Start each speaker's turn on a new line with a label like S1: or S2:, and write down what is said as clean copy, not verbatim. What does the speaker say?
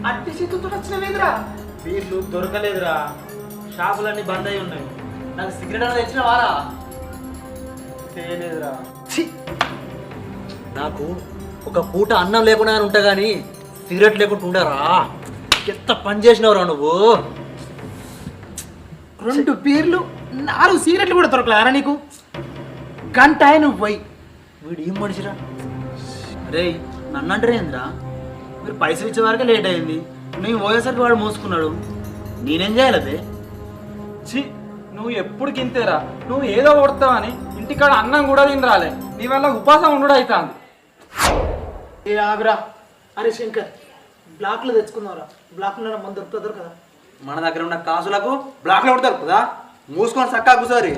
S1: అట్టి చేతులతో వచ్చినవేంద్రా?
S2: బీర్లు దొరకలేదురా, షాపులన్నీ బంద్ అయి ఉన్నాయి. నాకు సిగరెట్ అన్న తెచ్చిన వారా? చేయలేదురా. నాకు ఒక పూట అన్నం లేకుండా ఉంటా కానీ సిగరెట్ లేకుండా ఉండరా. ఎంత పని చేసినవరా నువ్వు?
S1: 2 బీర్లు 4 సిగరెట్లు కూడా దొరకలేరా నీకు? గంట నువ్వు పోయి.
S2: వీడు ఏం మనిషిరా? అరే నన్ను అంటారేంద్రా? మీరు పైసలు ఇచ్చే వరకే లేట్ అయింది, నేను పోయేసరికి వాడు మోసుకున్నాడు. నేనేం చేయాలి?
S3: ఛీ, నువ్వు ఎప్పుడు గింతేరా? నువ్వు ఏదో కొడతావని ఇంటికాడ అన్నం కూడా తినరాలే, నీ వల్ల ఉపాసం ఉండడం అవుతుంది.
S1: ఏ ఆగురా. అరే శంకర్, బ్లాక్లో తెచ్చుకుందాంరా. బ్లాక్లో మంది దొరుకుతుందో కదా.
S2: మన దగ్గర ఉన్న కాసులకు బ్లాక్లో కూడా దొరుకుతుందా? మూసుకొని చక్కా కూసారి.